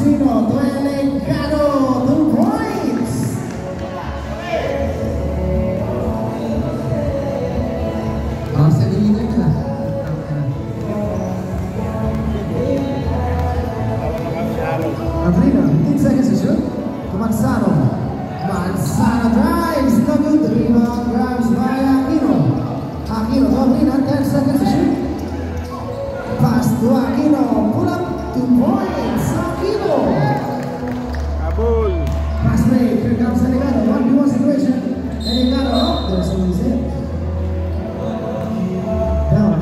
Marcelino Delegado, 2 points. Marcelino na. Abrina, 15 seconds to shoot. To Manzano. Manzano drives, no good. Rebound grabs by Aquino. Aquino to Abrina, 10 seconds to shoot. Pass to Aquino, pull up, 2 points. Aquino. Abul. Pass play, here comes Delegado. 1v1 situation. Delegado, there's a reset. Down.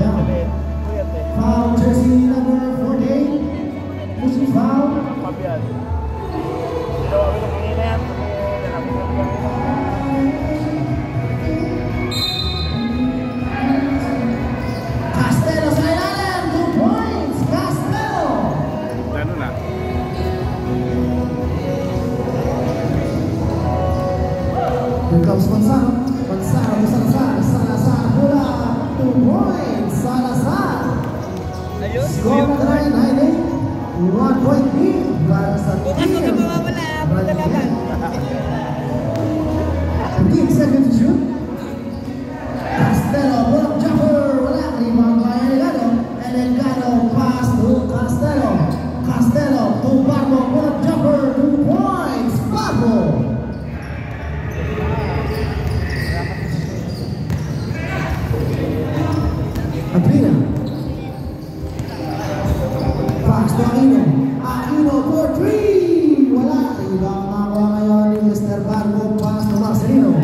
Foul, jersey number 48. Pushing foul. Castelos Island, 2 points. Castelo. Ano na? Here comes Manzano. Manzano to Salazar. Salazar, pull up, 2 points. Salazar. Score na tayo, 9-8. 1 point lead para sa team. 15 seconds to shoot. Castello, pull up jumper. Wala, rebound by Delegado. Delegado, pass to Castello. Castello to Barbo, pull up jumper. 2 points. Barbo. Abrina. Pass to Aquino. Aquino for 3. Wala. Ibang makawa ngayon ni Mr. Barbo. Pass to Marcelino.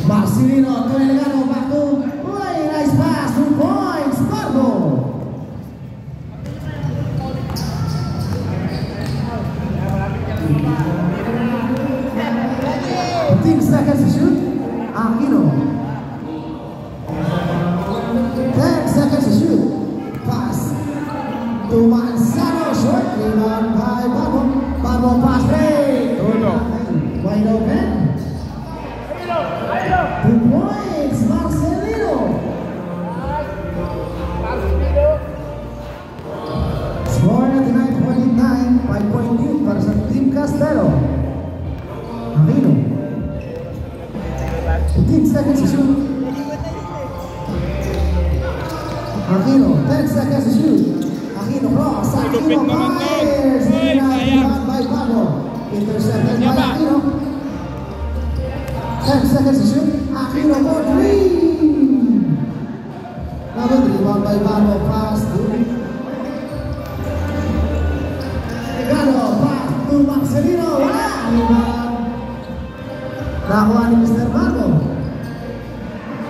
Marcelino to Delegado. Back to. Uy, nice pass. 2 points. Barbo. Seconds to shoot. Aquino. 10 seconds to shoot. Pass to Manzano. Short rebound by Barbo. Barbo pass play. Wide open. 2 points. Marcelino. Score na 9.9. 5-point lead para sa Team Castello. Aquino. 15 seconds to shoot. Aquino, 10 seconds to shoot. Aquino cross. Aquino fires. Rebound by Barbo. Intercepted by Aquino. 10 seconds to shoot. Aquino for 3. Another rebound by Barbo. Pass to Delegado. Pass to Marcelino. Wala. Rebound. Nakuha ni Mr. Barbo.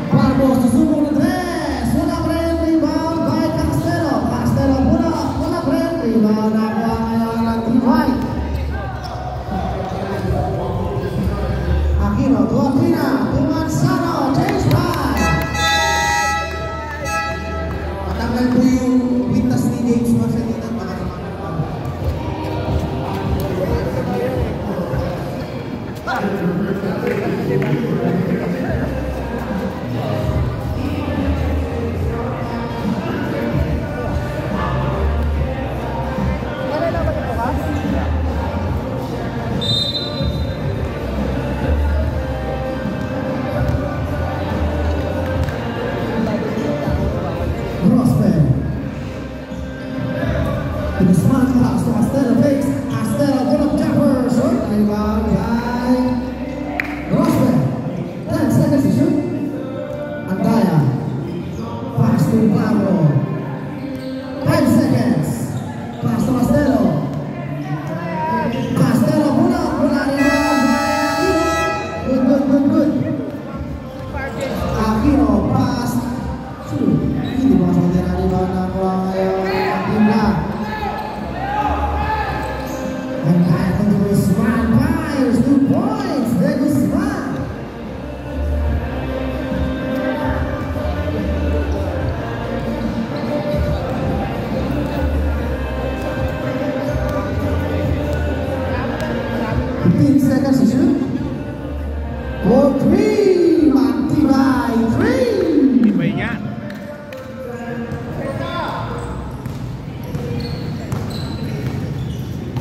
Barbo susubok na 3. Wala pa rin rebound by Castello. Castello wala pa rin rebound. Nakuha ngayon ang Team White. Aquino to Abrina. To Manzano. Change back. Patanggal po yung witness ni James Marcelino.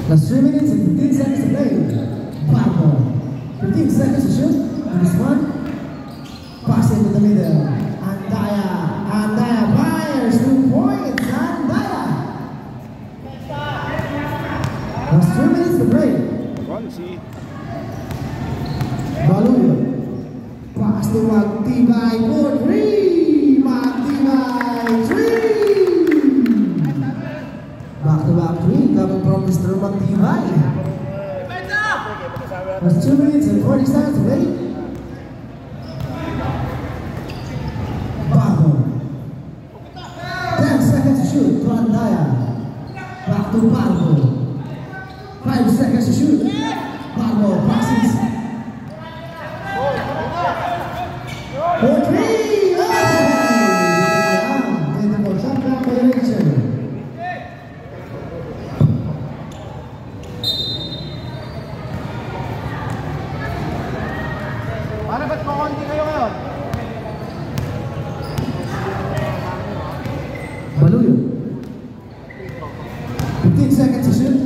Last 3 minutes and 15 seconds to play. Barbo. 15 seconds to shoot. And this one. Pass into the middle. Andaya fires 2 points. Andaya. Last 3 minutes to play. Baluyo. Pass to Magtibay for 3. Magtibay 3. Back to back 3 coming from Mr. Magtibay. Last 2 minutes and 40 seconds to play. Barbo. 10 seconds to shoot to Andaya. Back to Barbo. 5 seconds to shoot. Barbo passes. For 3. Beautiful shot clock violation. Para ba't kukunti kayo ngayon? Baluyo. 15 seconds to shoot.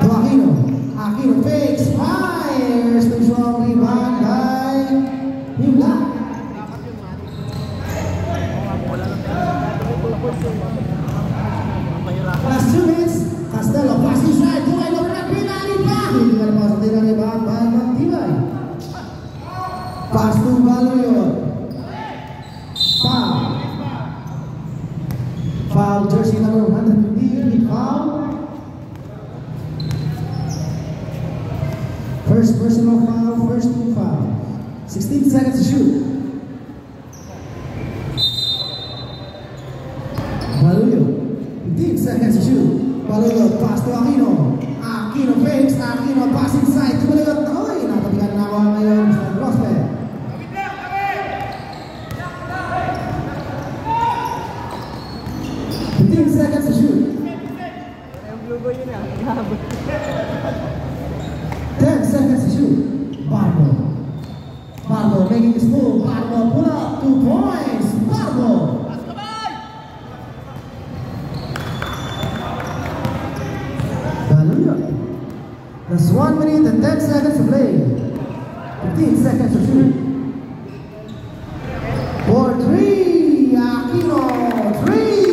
To Aquino. Aquino fakes, fires. Too strong rebound by Himla. Last 2 minutes. Castello pass inside. Tuloy na rin. Pinali pa. Hindi ka naman sa tira rebound by Magtibay. Pass to Baluyo. Foul. Foul jersey number 150. Foul. First personal foul, first team foul. 16 seconds to shoot. Baluyo. 15 seconds to shoot. Baluyo, pass to Aquino. Aquino fakes, Aquino pass inside. Baluyo, oy, natabihan na ako ngayon sa prospect. 15 seconds to shoot. 10 seconds to shoot. Barbo. Barbo making his move. Barbo pull up 2 points. Barbo. Baluyo. That's 1 minute and 10 seconds to play. 15 seconds to shoot. For 3. Aquino 3.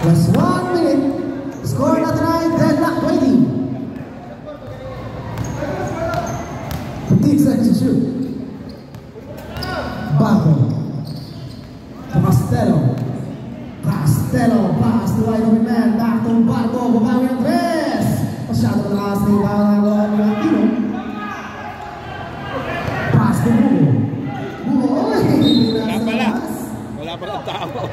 That's 1 minute. Score not tonight. Deadlock waiting. 15 seconds to shoot. Barbo. To Castello. Castello pass to wide open man. Back to Barbo. Babawi ang 3. Masyado malakas na yung pangalan ni Aquino. Pass to Bugo. Bugo. Oy! Wala pala. Wala pala tao.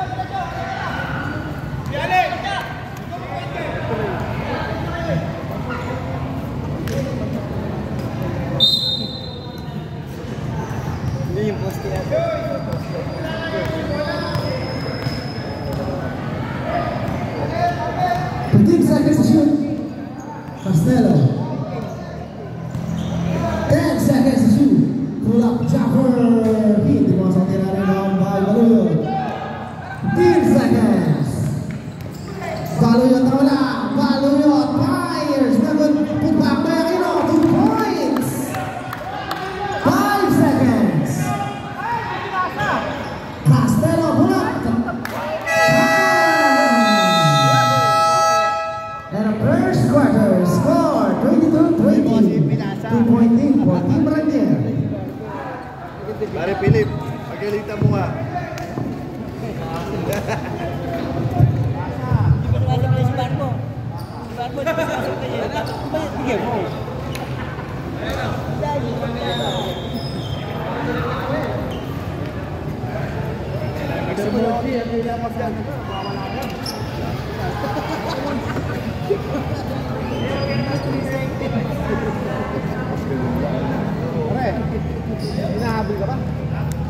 Hindi yung post natin. 15 seconds to shoot. Castello. 10 seconds to shoot. Pull up jumper. Hindi mo sa tira rebound by Baluyo. 15 seconds. Baluyo tawala. Baluyo fires. Nagun put back by Aquino. 2 points. 5 seconds. Castello pull up. And a first quarter score 22-20. 2-point lead for Team Ranier. Pare Philip, pagalitan mo nga. Hinahabol ka ba?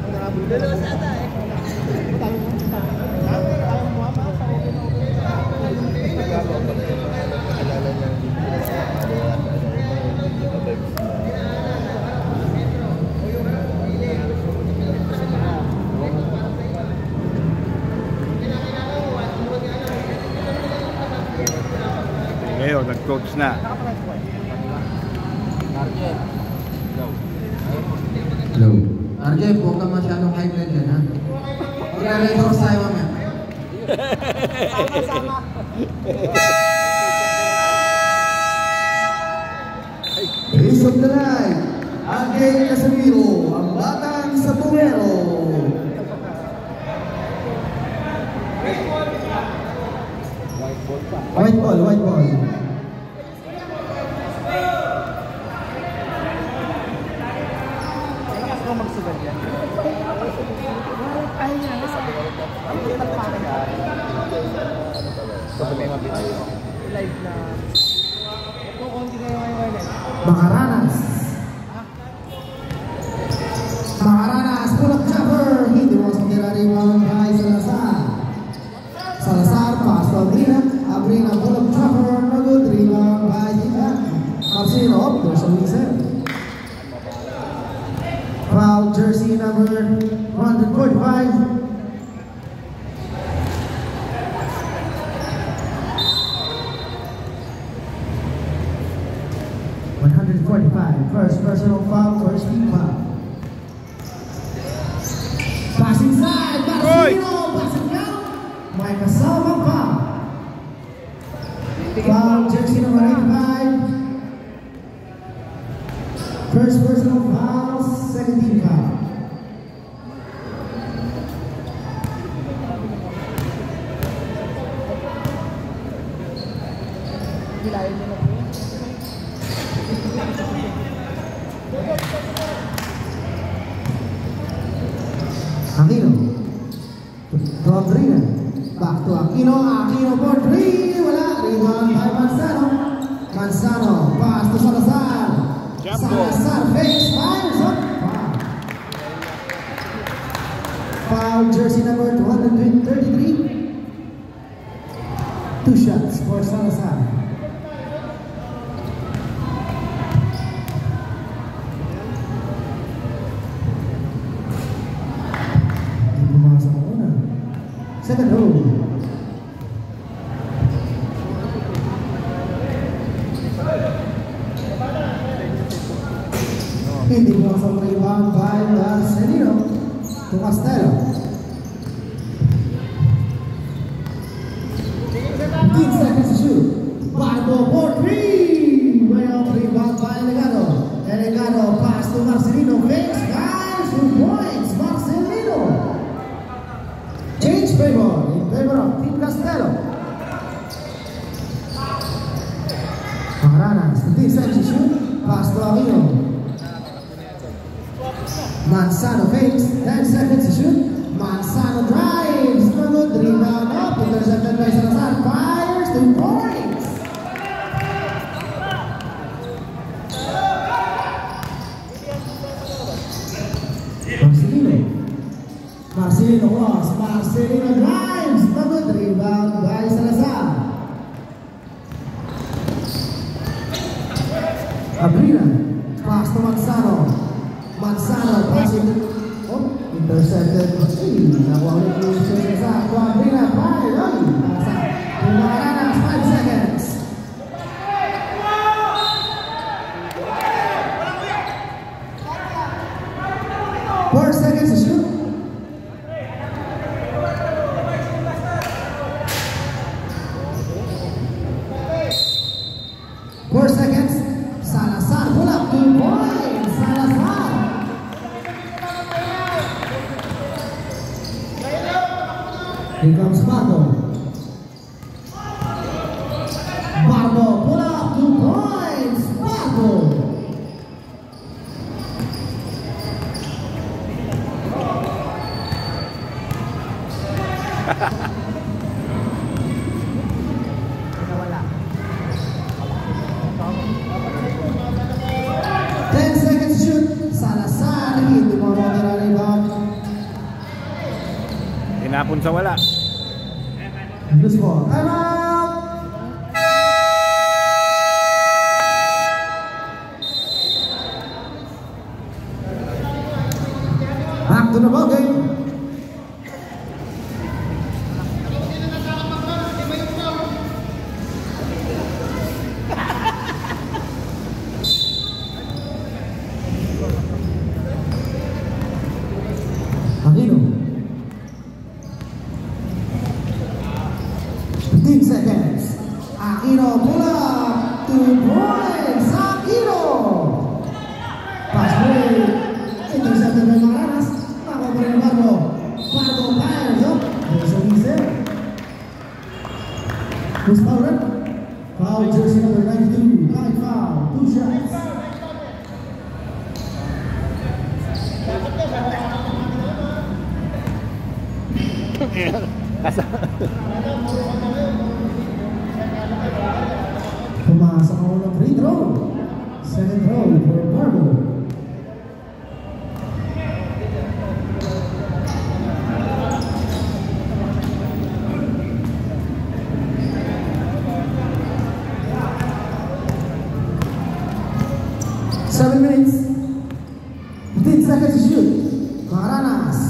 Hinahabol ka? Dalawa sa ata eh. nag-coach na. Hello. RJ, huwag ka masyadong high blood yan, ha? Magre-record tayo mamaya. Sama-sama. Race of the Night, Angel Casimiro, ang batang sa Bumero. White ball, white ball. Ano magsugat yan? Ay, yan. Live na. Kukunti na yung ngayon. Macaranas. Macaranas, pull up chopper. Hindi mo sa tinariwan kay Salazar. Salazar, pass to Abrina. Abrina, pull up chopper. Good rebound by Tita. Marcelo, there's a mixer. Foul jersey number 145. First personal foul, first team foul. Passing side, Marcelo, passing down. May kasama foul. Foul, jersey number 85. First personal foul, second team foul. Hilayin mo na po. Aquino to Abrina, back to Aquino, Aquino for three, wala, rebound by Manzano, Manzano, pass to Salazar, Salazar fakes, fires up, foul, jersey number 233, 2 shots for Salazar. Second row. Hindi mo sa rebound by Marcelino to Castelo. 15 seconds to shoot. Barbo for three. Well, rebound by Elegado. Elegado pass to Marcelino. Fakes, guys, 2 points. Marcelino. Change favor in favor of Team Castelo. Macaranas, 15 seconds to shoot. Pass to Aquino. Manzano fakes, 10 seconds to shoot. Manzano drives. No good, rebound up. Intercepted by Salazar. Fires, 2 points. Marcelino. Marcelino cross. Marcelino drives. No good, rebound by Salazar. Abrina. Pass to Manzano. Manzano passing to intercepted. Nakuha ulit yung Salazar. Abrina, fire. Pasa. Macaranas, 5 seconds. Four seconds to shoot. Salazar, pull up 2 points. Salazar. Here comes Barbo. Barbo, pull up 2 points. Barbo. Nawala. 10 seconds to shoot. Salazar, hindi mo na rebound. Tinapon sa wala. Loose ball. Time out! Back to the ball game. 15 seconds. Aquino pull up, 2 points. Aquino. Pass break. Intercepted by Maranas. Nakuha pa rin Barbo. Barbo fires up. There's a missile. Who's foul rin? Foul jersey number 92. Light foul. 2 shots. Pumasok ako ng free throw. Second throw for Barbo. Minutes, 15 seconds to shoot. Maranas.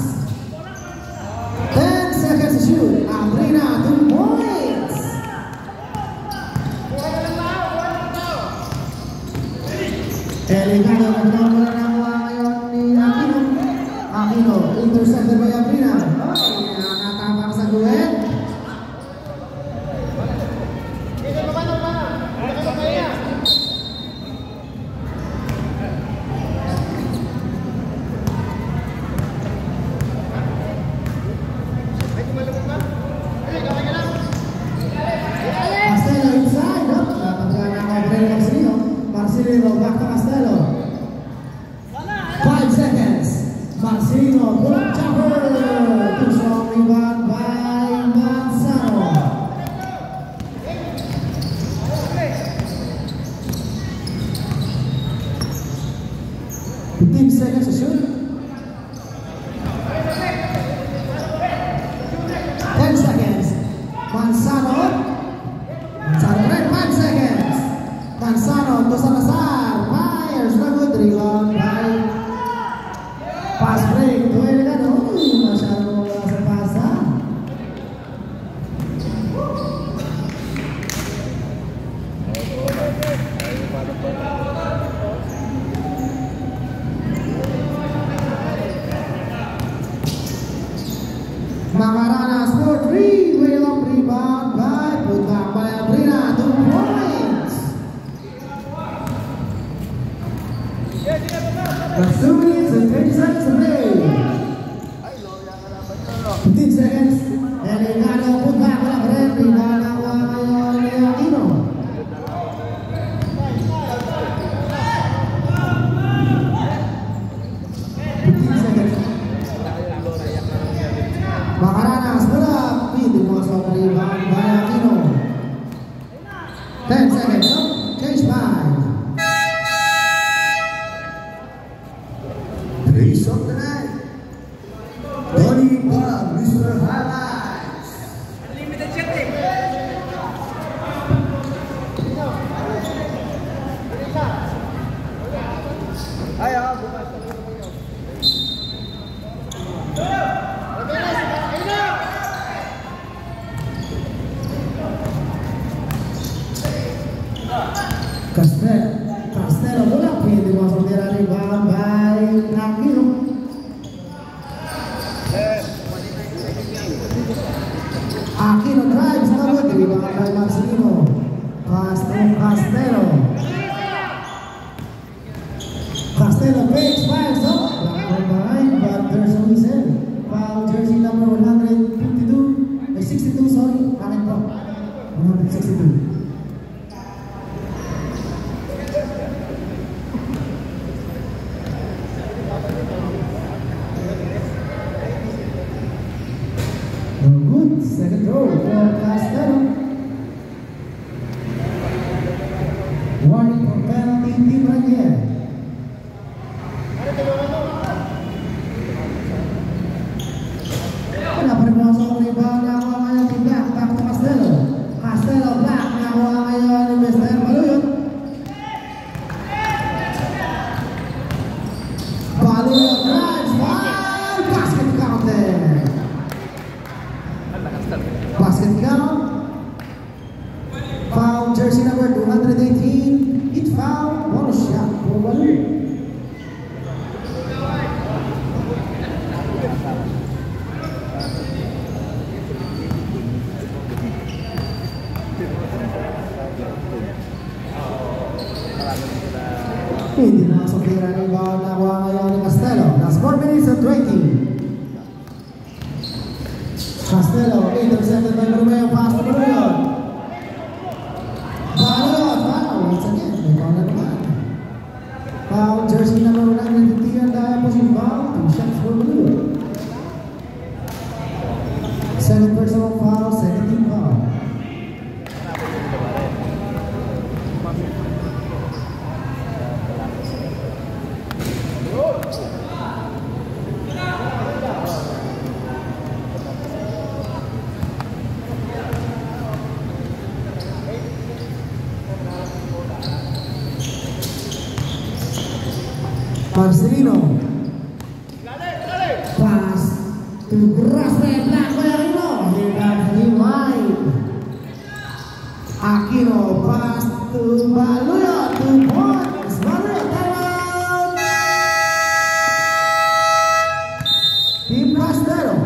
10 seconds to shoot. Abrina, 2 points. Delikado na pinamula ng ngayon ni Aquino. Aquino, intercepted by Abrina. Nakatapak sa duet. Marcelino back to Castello. 5 seconds. Marcelino block jumper. Too strong rebound by Manzano. Fifteen seconds to shoot. 10 seconds. Manzano. Manzano red. 5 seconds. Manzano to Salazar. Myers na good rebound by pass break. Delikado. Masyadong wala sa pasa. Maranas for 3. Way up rebound by put back by Abrina. 2 points. That's 2 minutes and 20 seconds to play. 15 seconds. Delikado put back by Abrina. Rebound nakuha ngayon ni Aquino. 15 seconds. Maranas pull up. Pintu masuk rebound by Aquino. 10 seconds. Change mind. Race of the night. Tony Bob, Mr. Highlights. Unlimited chatting. Ayo, bukas. Castello pull up. Pintu masuk rebound by Aquino. Aquino drives, namun rebound by Marcelino. Pass to Castello. Castello breaks, fires up. Back from behind, but there's only 7. Foul jersey number 152, 62, sorry. Akin po. 162. Good second throw for Castello. Warning for penalty team right here. Kenapa masuk rebound nakuha ngayon ni Black back to Castello. Castello Black nakuha ngayon ni Mr. Baluyot. Baluyot drives, foul, basket counted. Basket count. Foul jersey number 218. It foul. One shot for Baluyot. Hindi na sa tira ng bawal na kuha ngayon ni Castelo. Last 4 minutes and 20. Castelo, intercepted by Romeo, pass to Baluyon. Baluyon, foul. Once again, may foul na naman. Foul, jersey number 9, nagtitiyan dahil po si foul. 2 shots for Baluyon. Second personal foul, second team foul. Marcelino. Pass to Grasman, Black Aquino. Here comes the wide. Aquino, pass to Baluyon, 2 points. Baluyon, timeout. Team Castelo.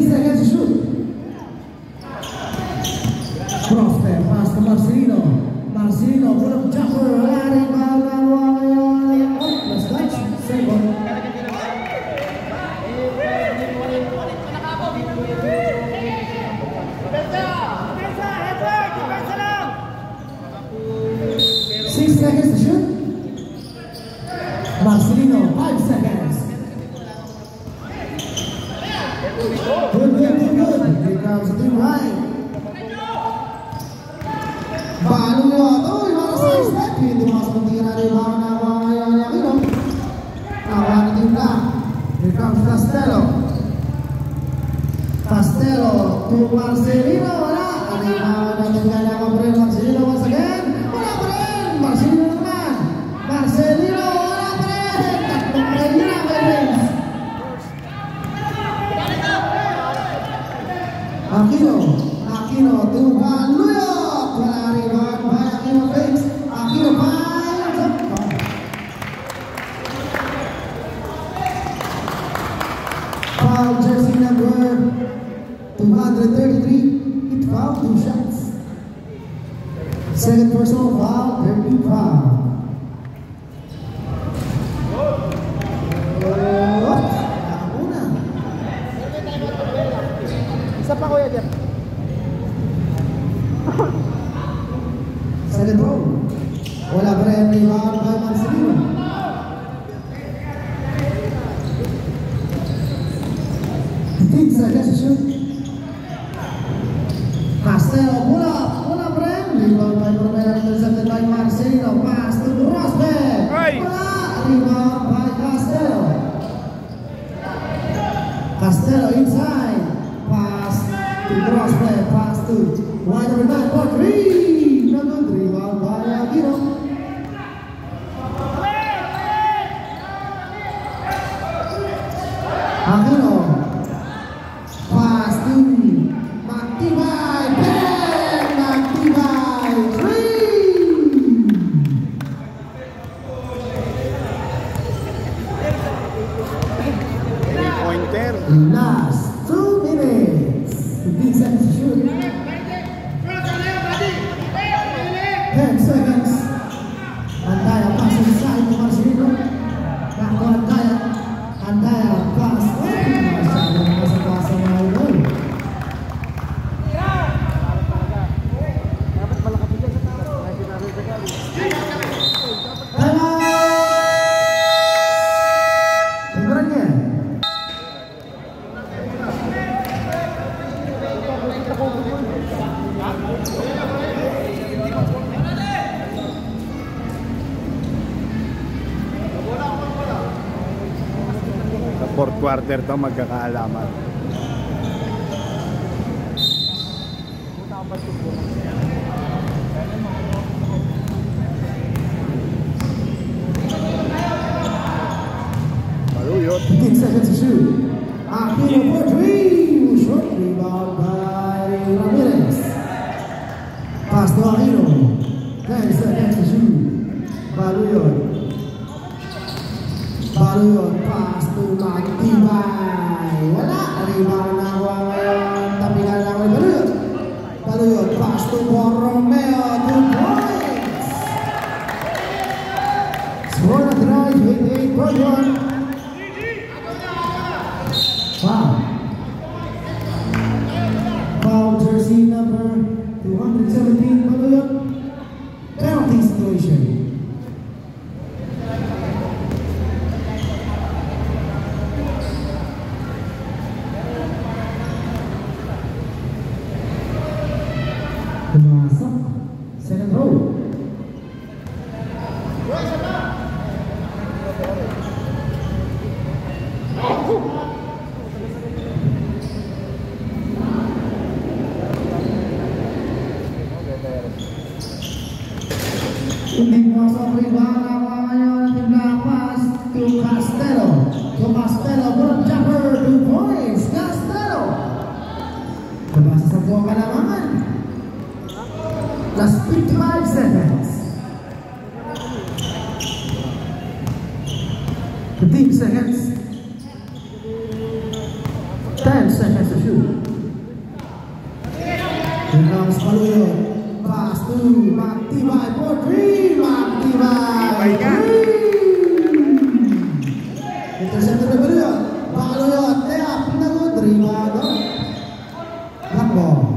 Seconds to shoot. Prospect, pass to Marcelino. Marcelino, put up jumper, lari, let's touch, second. Six seconds to shoot. Marcelino, 5 seconds. Good. Here comes the team right. Baluyon, mana side step. Itu masuk ketinggalan dari bawah ngayon ni Aquino. Nakuha na team black. Here comes Castelo. Castelo to Marcelino. Wala. Animawan na tinggalnya kamurin Marcelino once again. Wala pa rin. Marcelino naman. Marcelino, wala pa rin. Tatlong rin na, my friends. Aquino to Baluyon. Wala rebound by Aquino fakes. Aquino fires up. Foul jersey number 233. It fouled 2 shots. Second personal foul, 13 foul. Isa pa kuya Jeff. Second row. Wala pa rin rebound by Marcelino. Seconds to shoot. Castelo, wala pa rin. Rebound by Romero, intercepted by Marcelino. Pass to Grasman. Wala. Rebound by Castelo. Castelo inside. Pass to Grasman. Pass to wide number 9 for 3. No good. Rebound by Aquino. Aquino. Pass to Magtibay. Bang! Magtibay. 3-pointer. Last 2 minutes. 15 seconds to shoot. 10 seconds. Andaya pass inside to Marcelino. Back to Andaya. Andaya pass. Masyado na nasa mga idol. Sebenarnya Sa 4th quarter to magkakaalaman. Baluyon. 15 seconds to shoot. Aquino for 3. rebound by Ramirez. Pass to Aquino. 10 seconds to shoot. Baru yun, pass to Magtibay. Wala, rebound na ako ngayon. Tapilan lang ulit. Baru yun, pass to Borromeo. 2 points. Score na drive, 28-41. Wow. Foul jersey number 217. Baru yun, penalty situation. Pumasok, second row. Hindi pumasok, rebound naman ngayon. Timna pass to Castelo. Block jumper, 2 points. Castelo. Nabasa sa buong kalamangan. Last 55 seconds. 15 seconds. 10 seconds to shoot. Here comes Paluyo. Pass to Magtibay for 3. Magtibay. Intercepted na Paluyo. Paluyo. Tap. Pinagod. Rebound. Black ball.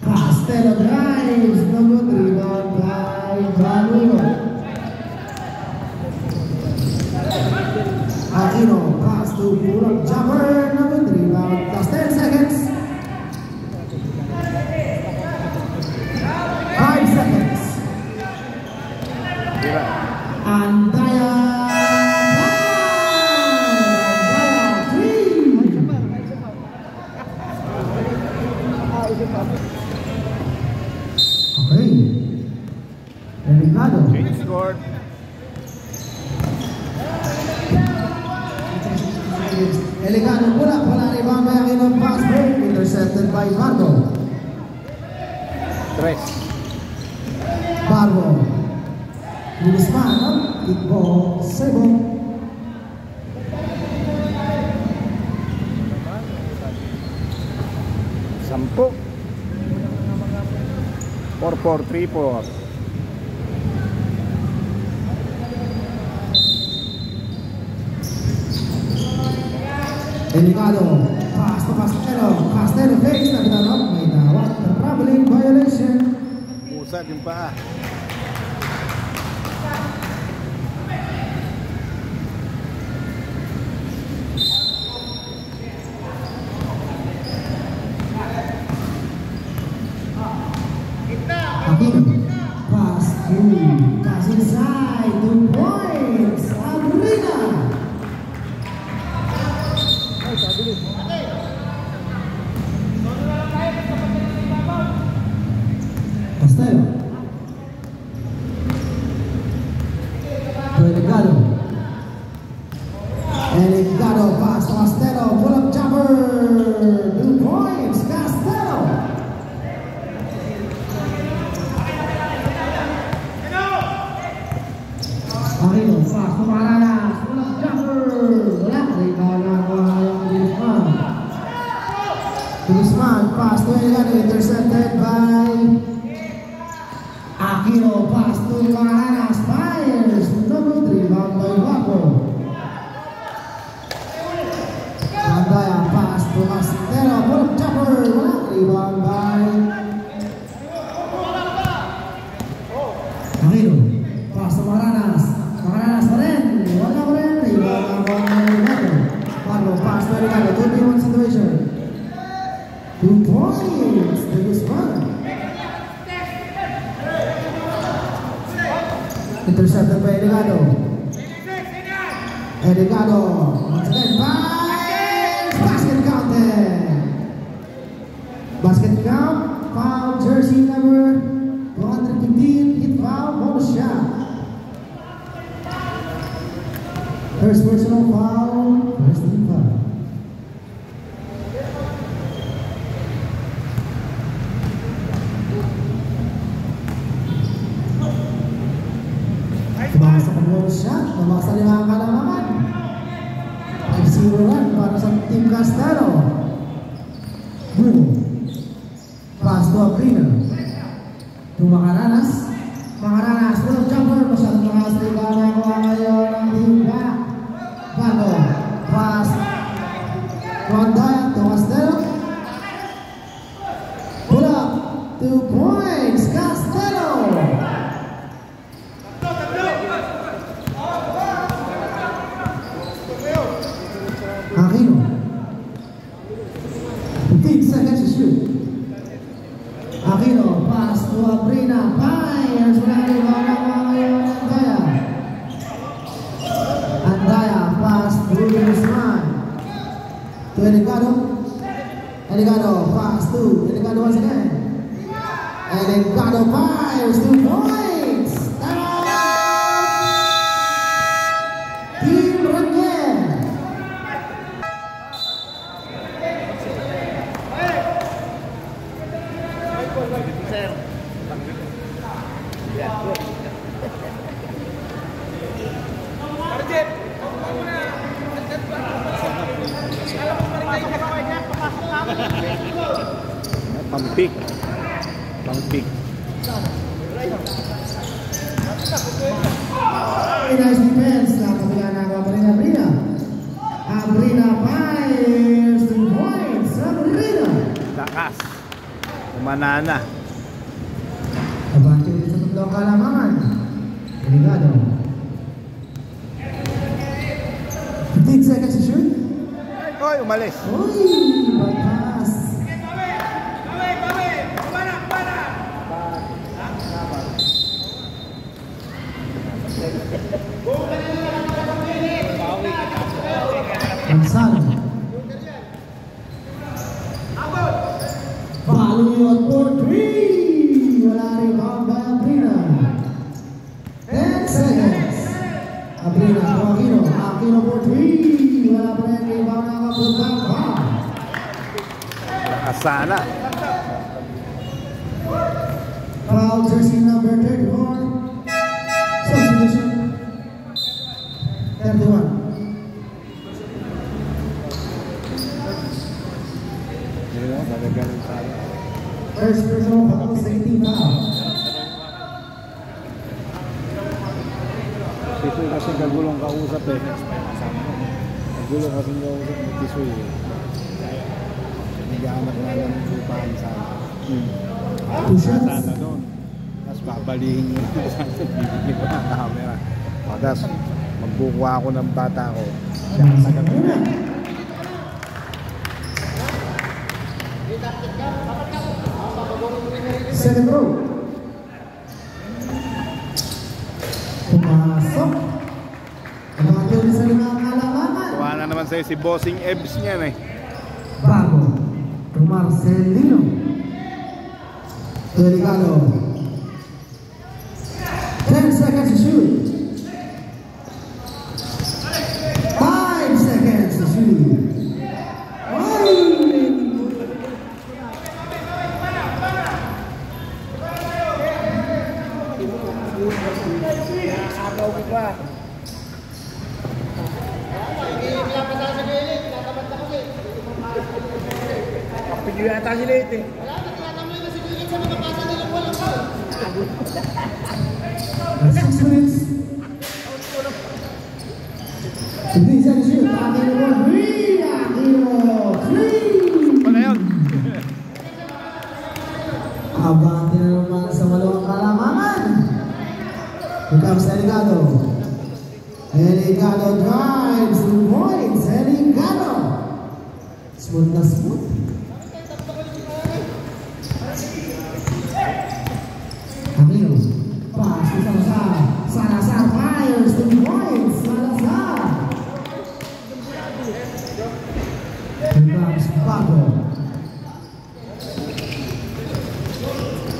Castelo drives, no good, rebound by Baluyo. Aquino, pass to Purok jumper, no good, rebound, plus 10 seconds. 5 seconds. Andaya, 3. Okay. Delicado. Change score. Delicado pula. Wala rebound by Aquino. Pass break. Intercepted by Barbo. 3. Barbo. Guzman. Kickball. Sebo. Sampo. 4-4-3-4. Delicado. Pass to Castelo. Castelo fakes. Nagtanong. May tawag. Traveling violation. Usag yung paa. Aquino. Pass inside. 2 points. Abrina. Castelo. Delicado. Pass to Castelo. Pull up jumper. 2 points. Castelo. Aquino, pass to Maranas. Pull up jumper. Wala. Rebound na ako ngayong Guzman. Pass to Delicado. Intercepted by Aquino. Pass to Maranas. Fires. No good. Rebound by Guapo. Andaya. Pass to Castelo. Pull up jumper. Wala. Rebound by Aquino. Pass to Maranas. Maranas pa rin. Wala pa rin. Rebound na ako ngayon. Barbo. Pass to Delicado. 2v1 situation. 2 points. To Guzman. Intercepted by Delicado. Delicado. Once again, fires. Basket counted. Basket count. Foul jersey number 215. Hit foul. Bonus shot. First personal foul. First team foul. Tumakas ang bonus shot. Tumakas ang 5 kalamangan. 5-0 run para sa Team Castelo. Boom. Pass to Abrina. To Macaranas. Macaranas. Full jumper. Masyadong nakasliga na ako ngayon ng Team Bago. Pass. Rondaya to Castelo. Pull up. 2 points. Castelo. Aquino. 15 seconds to shoot. Aquino, pass to Abrina. Fires. Andaya, pass to Guzman. To Delicado. Delicado, pass to Delicado once again. Delicado fires. 2 points. Time out. Team Rangel. Pampik. Pampik. Nice defense. Nakabila na ako pa rin Abrina. Abrina fires 2 points. Abrina. Takas. Umanana. Abante ulit sa tatlong kalamangan. Delicado. 15 seconds to shoot. Oy, umalis. Uy, bypass. Gonzalo. Baluyot for 3. Wala rebound by Abrina. 10 seconds. Abrina to Aquino. Aquino for 3. Wala pa rin rebound na kaputang. Asana. Foul jersey number 34. Substitution. 31. Yun o, nagagaling sana. First personal foul, safety foul. Tisoy kasi gagulong kausap eh. Gagulong kasi kausap ni Tisoy eh. Nag-aanap nga lang ng lupahan sana. Two shots. Sana doon. Tapos babalihin nyo na sana. Bibigyan ko ng camera. Tapos magbukuha ako ng bata ko. Siya ang nagagulong. Second row. Pumasok. Abante ulit sa 5 kalamangan. Tuwa na naman sa'yo si Bossing Ebbs niyan eh. Bago. To Marcelino. Delicado. 10 seconds to shoot. 5 seconds to shoot. Kapigyo yata sila ito eh. 6 minutes. 15 seconds to shoot. Aquino 3. Aquino 3. Wala yun. Abante na naman sa 8 kalamangan. Here comes Delicado. Delicado drives 2 points. Delicado. Smooth na smooth. Aquino. Pass to Salazar. Salazar fires 2 points. Salazar.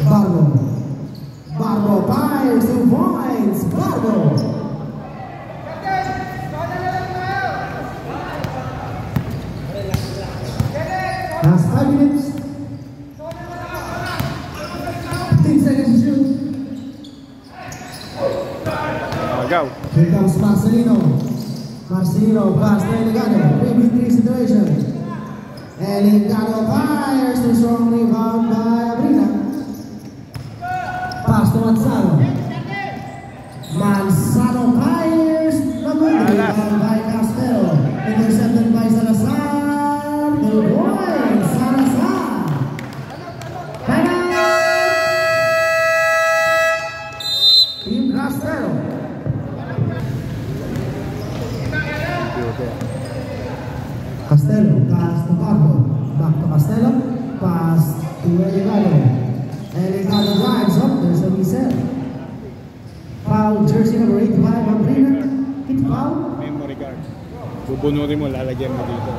Barbo fires 2 points. Barbo. Last 5 minutes. 15 seconds to shoot. Go. Here comes Marcelino. Marcelino pass to Eligado. 3v3 situation. Eligado fires the strong rebound by Abrina. Pass to Manzano. Manzano fires the good rebound by Castelo. Intercepted by Salazar. The point. Salazar. Team Castelo. Castelo, pass to Barbo. Back to Castelo. Pass to Eligado. Eligado drives up. There's a reset. Foul, jersey number 85, Abrina. Hit foul. Memory card. Bubunurin mo, lalagyan mo dito.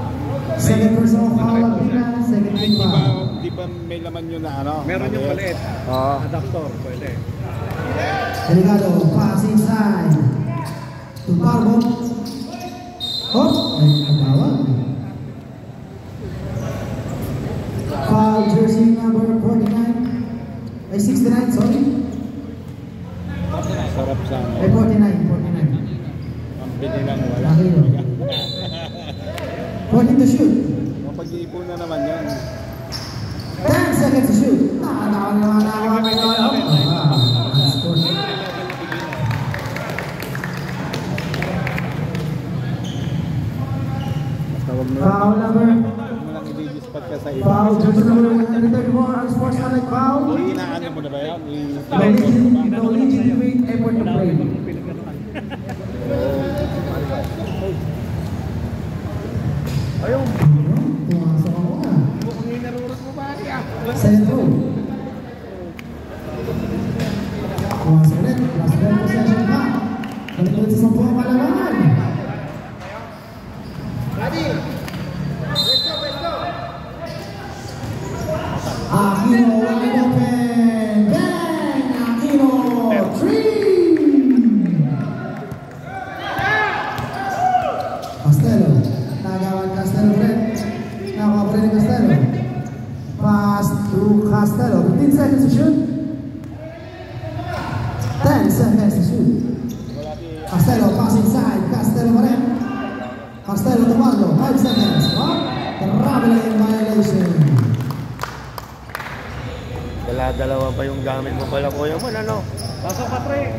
Second personal foul, Abrina. Second Ay, team foul. di ba may laman yun na ano? Meron yung maliit. Oo. Adaptor, pwede. Eligado, pass inside. To Barbo. Oh, ay nagawag. Foul, jersey number 49. Ay, 69, sorry. Sarap sa ano. Ay, 49, 49. Ang binilang wala. Aquino. 14 to shoot. Mapag-iipon na naman yun. 10 seconds to shoot. Basta wag mo Foul number. wag mo lang i-dispatch ka sa iba. Foul, jersey number 134, unsportsmanlike foul. Inaano mo na ba yan? No legitimate effort to play. Ayun. Pumasok ako na. Mukhang inarurot mo ba niya? Sentro. Pumasok ulit. Last ball possession pa. Balik ulit sa 10 ang kalamangan. Aquino wide open. Bang! Aquino 3! Castelo. Nagawan Castelo ulit. Nakuha pa rin ni Castelo. Pass to Castelo. 15 seconds to shoot. 10 seconds to shoot. Castelo pass inside. Castelo pa rin. Castelo to Barbo. 5 seconds. Traveling violation. Dala-dalawa pa yung gamit mo pala, kuya mo, ano? Pasok ka, pre.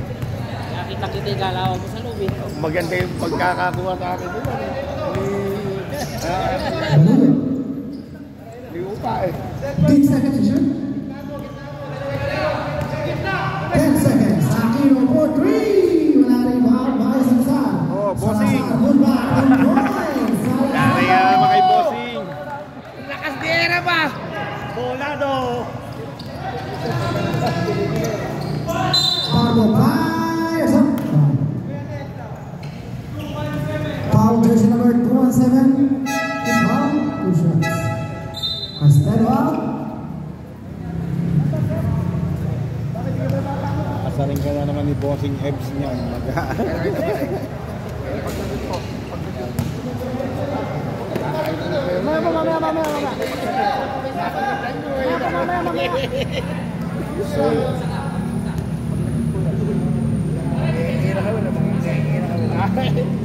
Nakita-kita yung galaw mo sa loob eh. Maganda yung pagkakakuha sa akin. Diba? Balilo. Liw pa eh. 15 seconds to shoot. 10 seconds. Aquino for 3. Wala rin foul by Salazar. Oh, bossing. Salazar, good back. 10 points. Kaya naman kay bossing. Lakas di era pa! Bolado. Barbo fires up. Foul, jersey number 217. Good foul. 2 shots. Castelo out. Asarin ka na naman ni bossing Ebs niyan.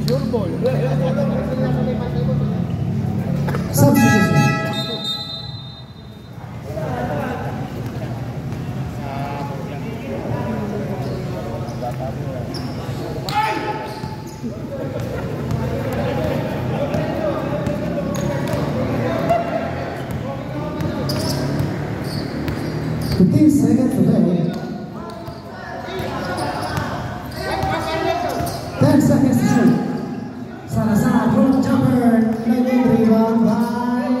Sure ball. Substitution. Seconds to play. 10 seconds to shoot. Salazar, drop jumper, maybe rebound by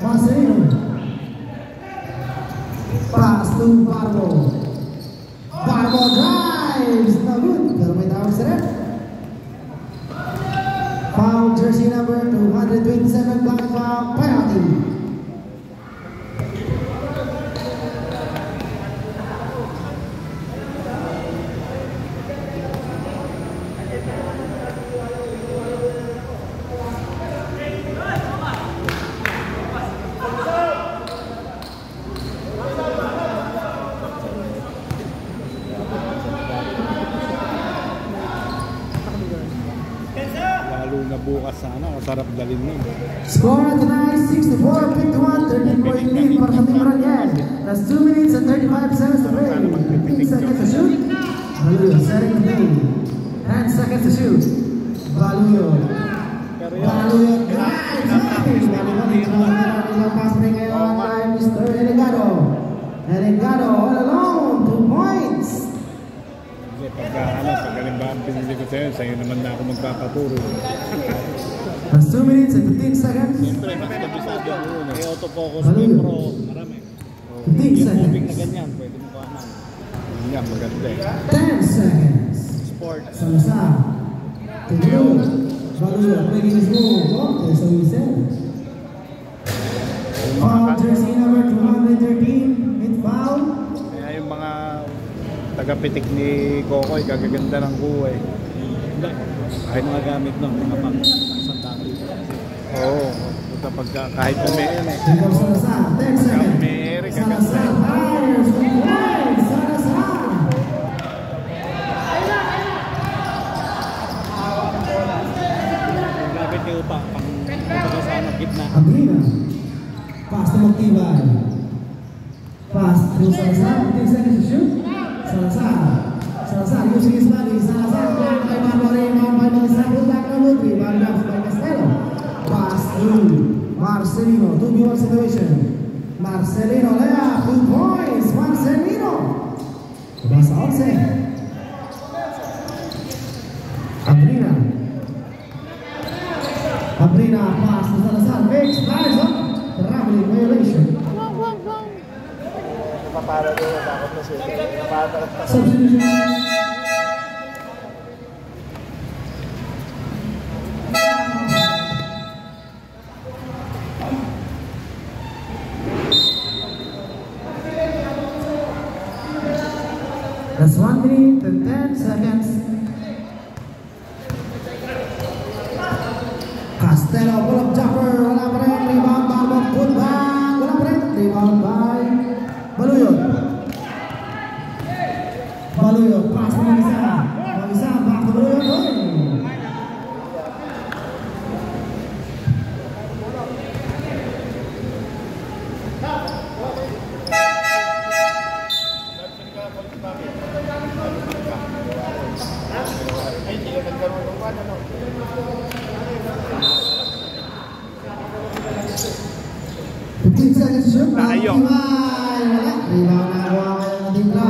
Marcelino. Pass to Barbo. Barbo drives. No good. Pero may tawag sa red. Foul, jersey number 227, black foul, penalty. bukas sana, masarap dalhin nun. Score tonight 64-51, 13-point lead para sa Team Rangel. That's 2 minutes and 35 seconds to play. 15 seconds to shoot. Baluyo setting the play. 10 seconds to shoot. Baluyo. Baluyo. Pass play ngayon kay Mr. Eligado. Eligado all alone, 2 points. Kasi pag galimba ang pinili ko sa'yo naman na ako magpapaturo. That's 2 minutes and 15 seconds. Siyempre, mas kabisado ko yun. May autofocus, Baluyo. may pro, marami. 15 Yung moving na seconds. ganyan, pwede mo kuhanan. Yun nga, maganda eh. 10 seconds. Sport. Salazar. Baluyo. Baluyo making his move. Okay, so he said. Foul jersey number 213. Mid foul. Kaya yung mga taga-pitik ni Kokoy, kagaganda ng kuha eh. Kahit mga gamit nun, mga pang isang dami. Oo, kahit umiin eh. Here comes Salazar. 10 seconds. Umiin, kaganda. Salazar fires. 2 points. Salazar. Gamit kayo pa, pang sa gitna. Abrina. Pass to Magtibay. Pass to Salazar. 15 seconds to shoot. Salazar. Salazar using his body. Salazar blocked by Barbary. Rebound by Melisandro. Back to Ludwig. Rebound by Castelo. Pass to Marcelino. 2v1 situation. Marcelino layup. 2 points. Marcelino. Basta 11. Abrina. Abrina pass to Salazar. Makes flies up. Traveling violation. Substitution. That's 1 minute and 10 seconds. Castelo pull up jumper. Wala pa rin. Rebound by put back. Wala pa rin. Rebound by Baluyo. Baluyo. Pass to Magisa. Magisa back to Baluyo. Tayo. Rebound na gawa kayo ng Timla.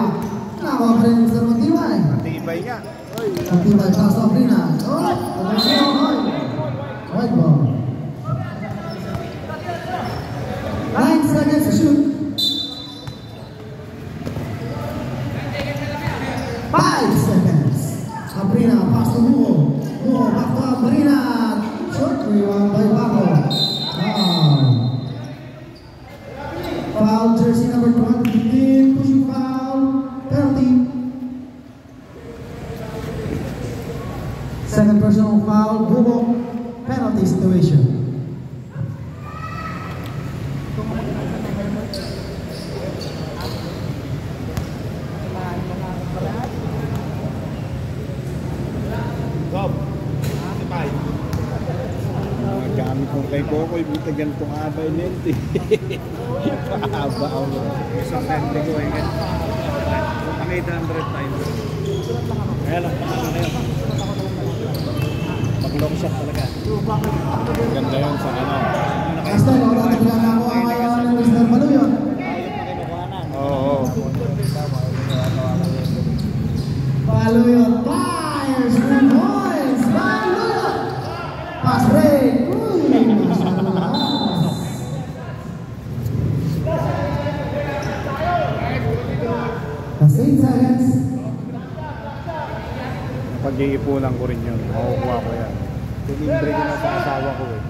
Nakuha pa rin Mr. Matibay. Matibay nga. Matibay pass to Abrina. Oh! Right ball. 9 seconds to shoot. 5 seconds. Abrina pass to Muho. Muho back to Abrina. Short rebound by Baco. Foul jersey number 215, pushing foul, penalty. Second personal foul, Bubo, penalty situation. Gamit kong kay Kokoy, buta ganitong abay nito eh. Paaba ako. Isang lente ko eh. Pang 800 times. Kaya lang, paano na yun? Pag-long shot talaga. Ganda yun sa ano. Castelo, wala na pinakakuha ngayon ng Mr. Baluyo. Oo. Baluyo fires, 3 points, Baluyo. Pass break. That's 8 seconds. Pag-iipunan ko rin yun. Makukuha ko yan. Tinibre ko na sa asawa ko eh.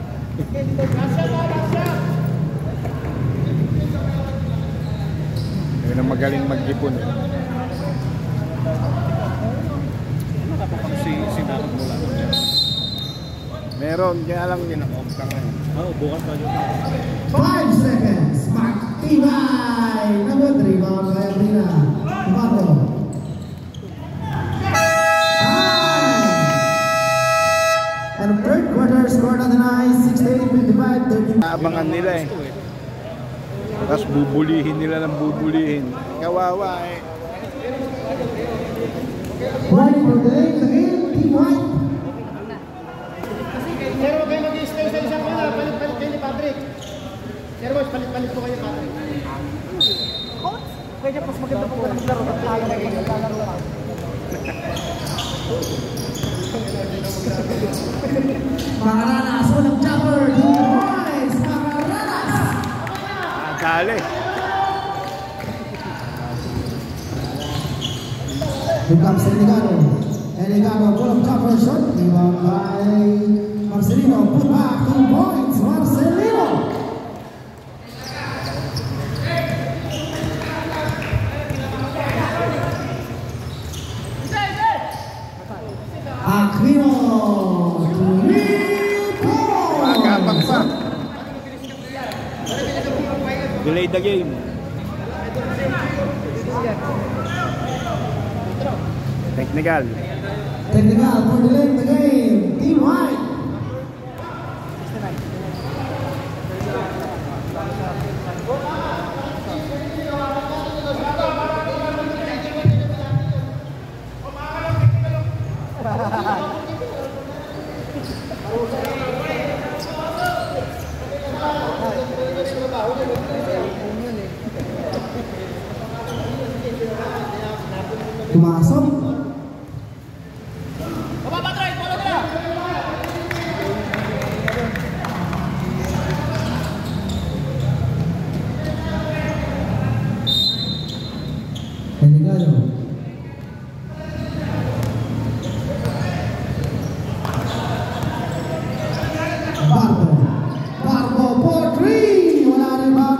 Yun ang magaling mag-ipon eh. Sinakot mo lang. Meron, kaya lang ninakob ka ngayon. Oo, bukas pa yun. 5 seconds. Magtibay. Nagod rebound by Abrina. Bago. And third quarter inaabangan nila eh. Tapos bubulihin nila ng bubulihin. Kawawa eh. Ready for the game, Team White. Sir, huwag kayo mag-i-stay sa isang wala. Palit-palit kayo ni Patrick. Sir, boys, palit-palit po kayo, Patrick. Kaya mas maganda po walang laro at lalaro lang. Makaranas, walang jumper, Team White. Makaranas. Dali. Here comes Enigado. Enigado, walang jumper shot. Iwan by Marcelino. Put back 2 points, Marcelino. Aquino. Magabang pa. Delay the game. Technical. Technical for delaying the game. Team White. Tumasok. Enigado. Barbo for 3. Wala rin ba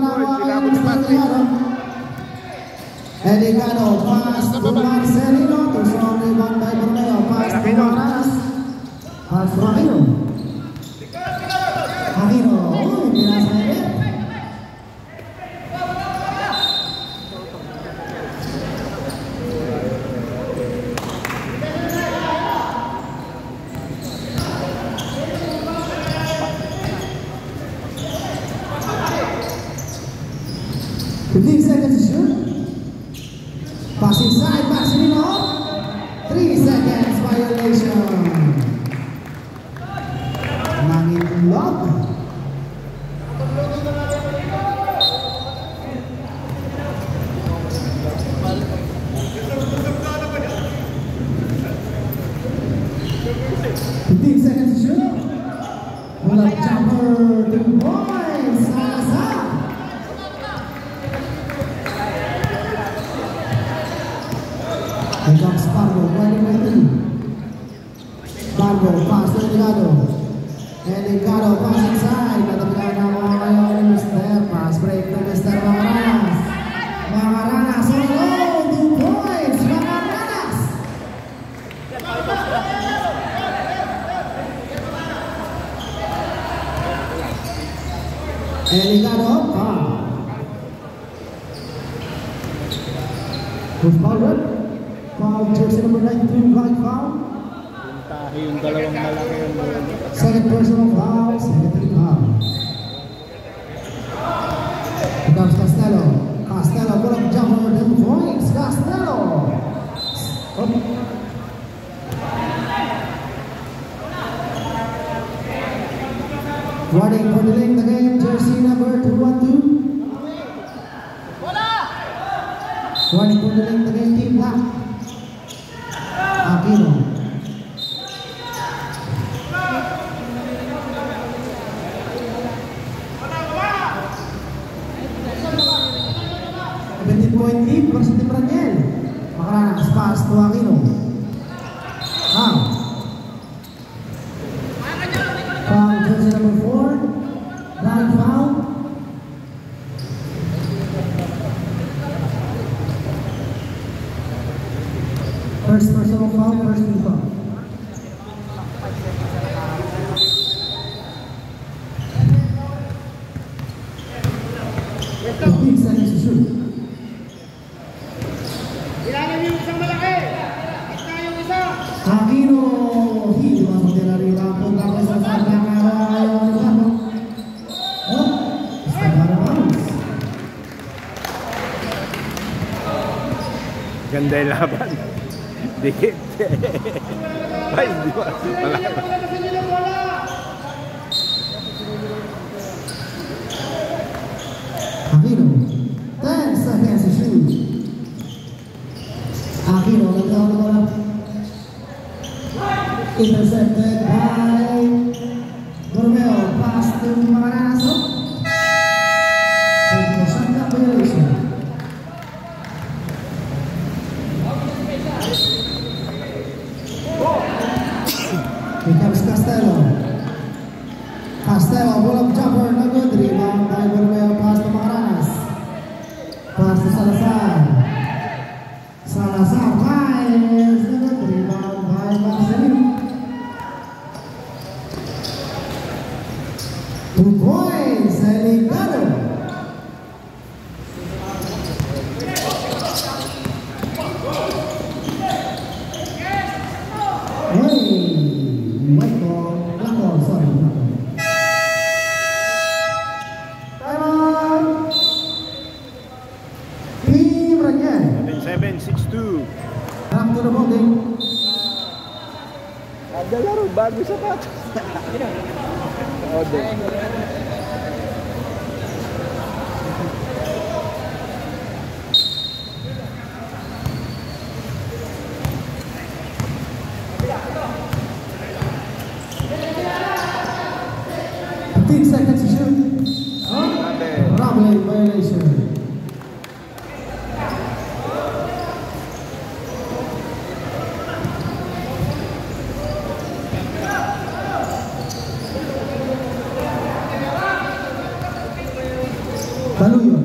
Enigado, pass to Marcelino. To strong rebound by Borneo. Pass to Maras. Pass to Aquino. Aquino. Binasa niya. Pass inside, Marcelino. 3 seconds violation. Nanginlog. Seconds to shoot. Pull-up jumper, 2 points. Salazar. Here comes Barbo, ready for 3. Barbo, pass to Enigado. Enigado, pass inside. Natabihan na mga ngayon, Mr. Pass break to Mr. Makaranas. Makaranas, oh, 2 points. Makaranas. Enigado, who's fouled? Foul, jersey number 19, black foul. Tahi yung dalawang malaki yung Second personal foul, second foul. Here comes Castello. Castello, pull-up jumper, 2 points. Castello. Warning for delaying the game, jersey number 212. Warning for delaying the game, team black. Aquino. Point lead versus Team Raniel. Makaranas, pass to Aquino. Foul, jersey number 4. Blind foul. First personal foul, first team foul. 15 seconds to shoot. Aquino, hindi masuk dari Lampung, tapi sasar yang ada yang Ganda yung laban. Dikit. Ay, di ba? Aquino, 10 seconds to shoot. Aquino, nagkaw na wala. Intercepted by Romeo. Pass to Maranaso. Shot clock violation. Here comes Castello. Castello, pull-up jumper, no good. Rebound by Romeo. Pass to Maranas. Pass to Salazar. Salazar fires. No good. Rebound by Marcelino. 2 points. Eligado. White ball, black ball, sorry, black ball. Time out. Team Raquel. 7-6-2. Back to the bonding. Ada laro, bago sapatos. Ode. Seconds to shoot. Robbery violation. Baluyo.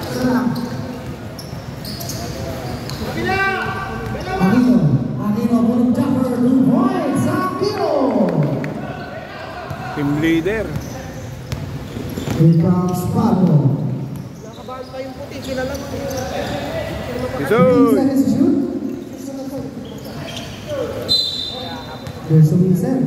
Salam. Aquino, pull-up jumper, 2 points. Aquino. Team leader. Here comes Pablo. 15 seconds to shoot. There's a reset.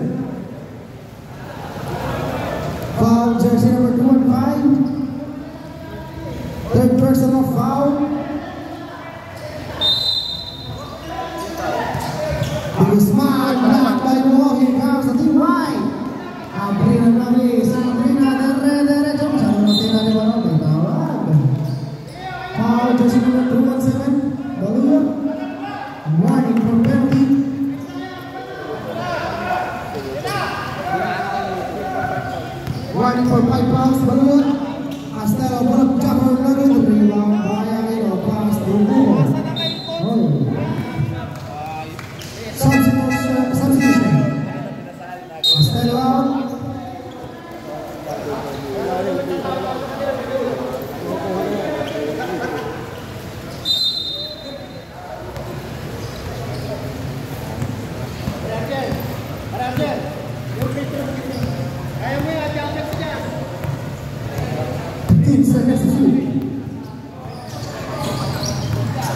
Foul, jersey number 2 and 5. Third personal foul. Guzman, blocked by Mo. Here comes the team right. Abrina Navis, Abrina derecho, tira de balón, foul, jersey number 217, Baluyo, warning for penalty. Warning for 5 fouls, Baluyo. Castello, pull-up jumper, no good, rebound by Aquino, pass to Bumo. Substitution. Castello out. Seconds to shoot.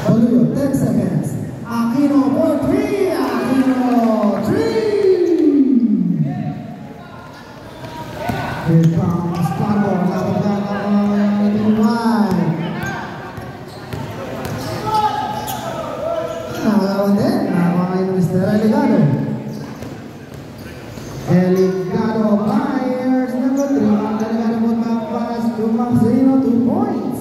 Baluyo, 10 seconds. Aquino for 3. Aquino, 3. Here comes Pablo. Laban ang team wide. Nakalawan din. Nakakain ng Mr. Eligado. Eligado fires number 3. Ang Eligado mo pass to Marcelino, 2 points.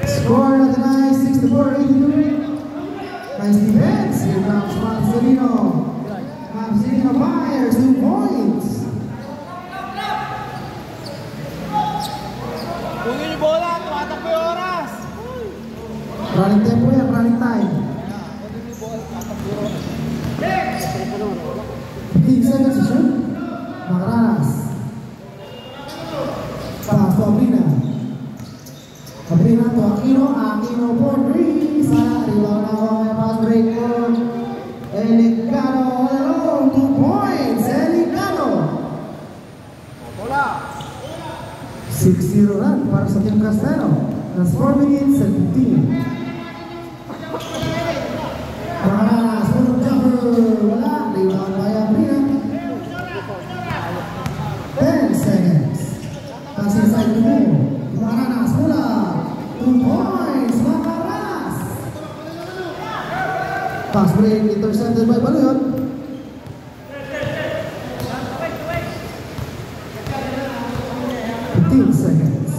Score of the night, 64-83. Nice defense. Here comes Marcelino. Marcelino fires 2 points. Kunin yung bola, tumatak po yung oras. Running tempo yan, running time. 15 seconds to shoot. Maranas. Pass to Abrina. Abrina to Aquino. Aquino for 3. Sa rebound na ako may pass break for Eligado all alone. 2 points. Eligado. 6-0 run para sa Team Castello. That's 4 minutes and 15. Maranas, pull-up jumper. Wala. Rebound by Abrina. 10 seconds. Pass inside to Pass break, intercepted by Baluyon. Seconds.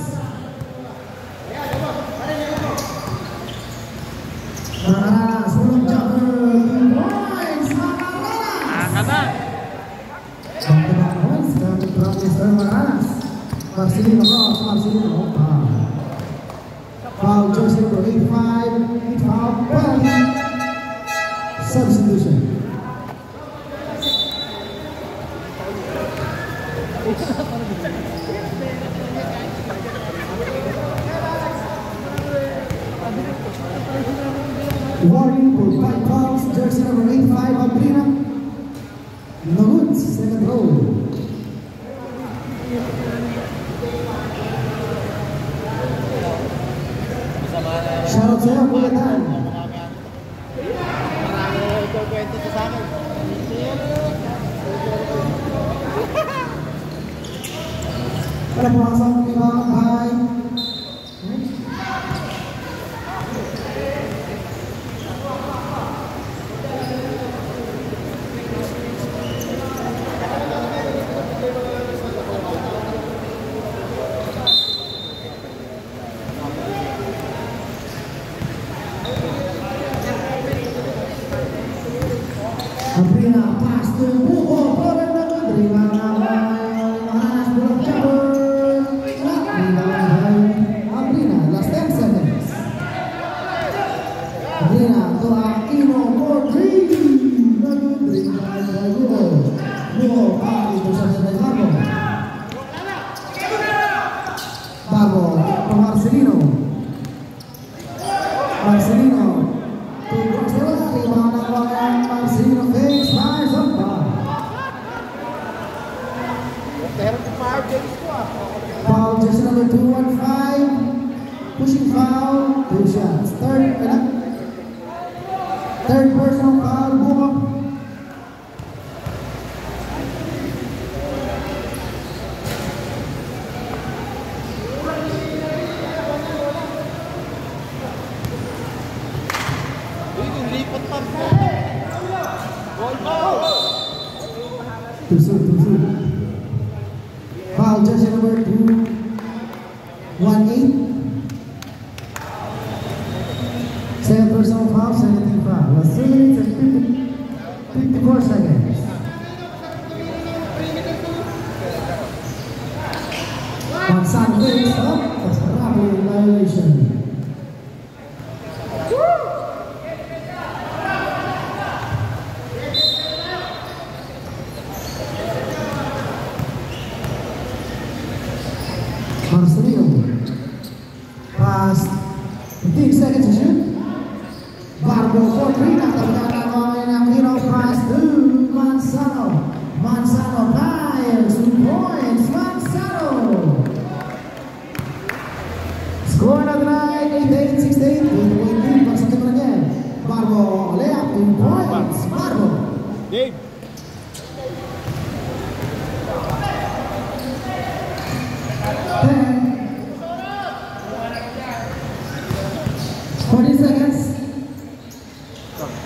Maranas, walang jumper, 2 points, Maranas! Back-to-back points, coming from Mr. Maranas. Marcelino cross, Marcelino. Foul, jersey number 85, foul, penalty, substitution. Warning for 5 fouls, jersey number 85, Albrina. No good, second row. Shoutout sa'yo, Kuya Tan. Ito kwento sa akin. Wala po ang saan, diba? Hi. Abrina, pass to Buko, forward na Abrina, Mahanas, bulak jumper, Abrina, last 10 seconds. Abrina to Aquino for 3, Abrina, Buko, ito sa Barbo. Barbo, to Marcelino. Marcelino, to Barcelona, Marcelino face, fires up. Foul, jersey number 215, pushing foul, 2 shots. Third personal foul, Buko. Too soon. Foul, jersey number 218. Second personal foul, second team foul. Last 3 minutes and 54 seconds. Gonzalo face up, that's a robbery violation. Marcelino, pass, 15 seconds to shoot. Barbo for 3, nakapagkakaroon ng Aquino, pass to Manzano. Manzano fires, 2 points, Manzano. Score na tonight, 88-68, 2.3, pagsakit na niya. Barbo, layup, 2 points, Barbo. Dave. 40 seconds.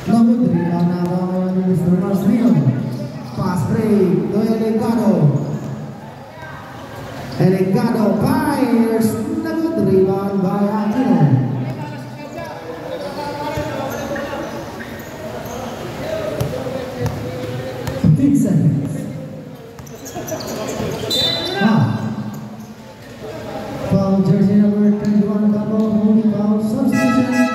Number 3, now Mr. Marcelino. Pass break to Elegado. Elegado fires. Good rebound by Aquino. Seconds. Foul, jersey number 21, double, holding foul, substitution.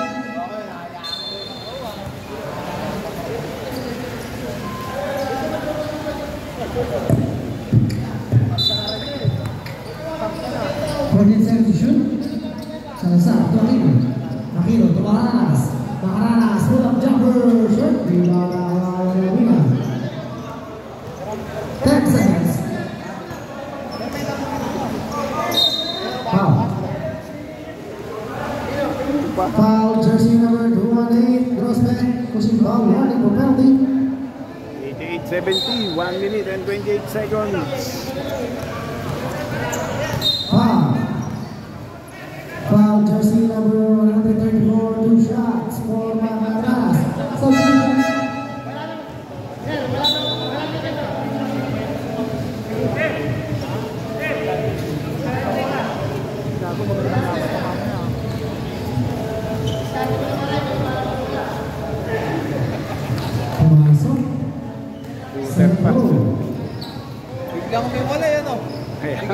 Seconds to shoot. Salazar to Aquino. Aquino to Maranas. Maranas, pull up jumper, short rebound, winner. 10 seconds. Foul, jersey number 218, Grossman, pushing foul, warning for penalty. 88-70, 1 minute and 28 seconds. Foul, jersey number 134, 2 shots for Maranas. Substitution.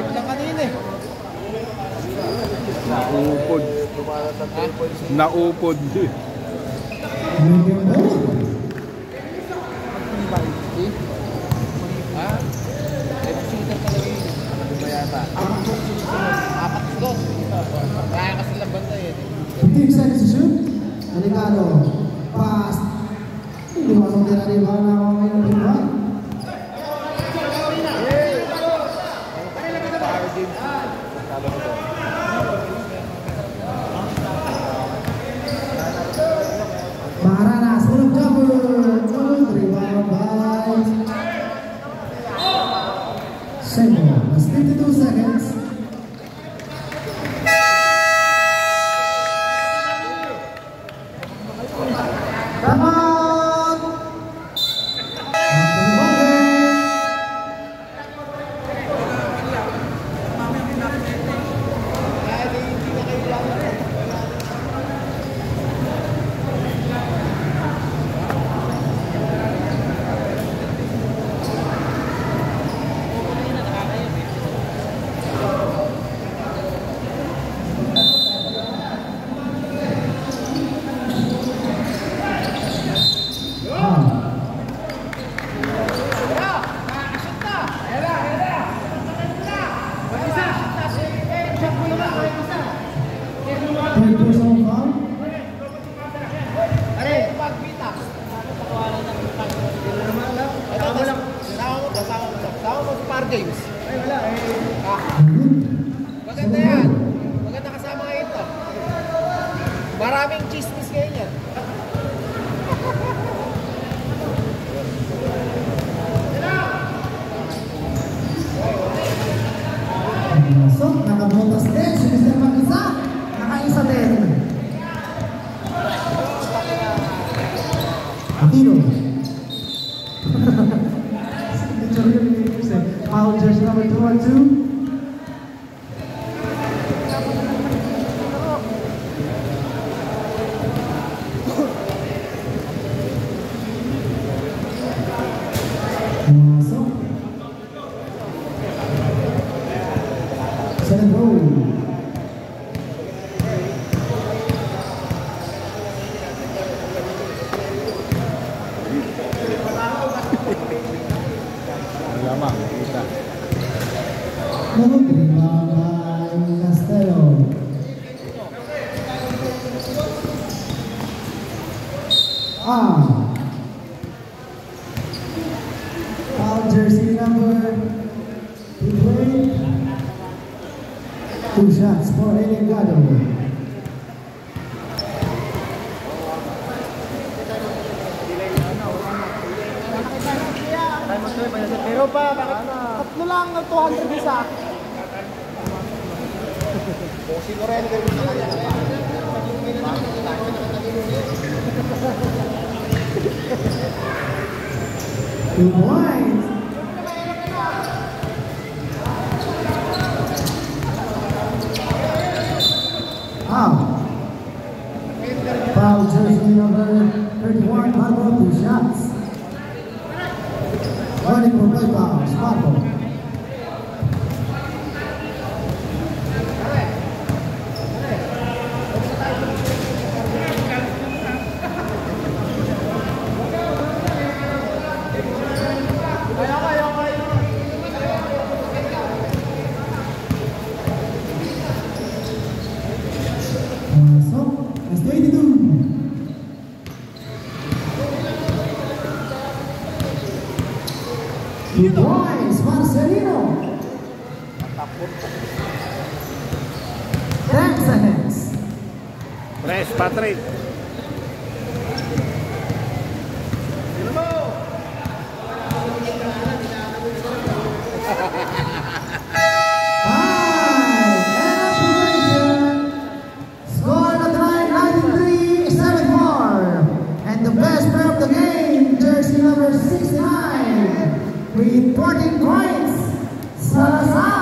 Trip lang kanina eh. Naupod. Naupod. Medium ball. Ha? Shooter talaga yun. Ano ba yata? Apat doon. Kaya kasi lang banda yun. 15 seconds to shoot. Delikado. Pass. Hindi masuk din na riba na ako ngayon ng riba. Maharanas. Unang jumper. Good rebound by Seymour. That's 52 seconds. Come on! Games. Ay, wala eh. Maganda yan. Maganda kasama ngayon to. Maraming chismis ngayon yan. So, nakabutas din si Mr. Mag-isa. Nakaisa din. Aquino. Foul jersey number 212. Masuk. Second row. Lamang, kita. Namun rebound by Castello. Foul jersey number 2 shots for Eden Gado. Pero pa, bakit tatlo lang ng 200 isa? Si Loren din sa kanya. Two points. Foul jersey number 31, Marco, 2 shots. Running for play foul, Marco. Two points, Marcelino. 10 seconds. Press, Patrick. Score at the line 93-74. And the best player of the game, jersey number 69. With 14 points, Salazar.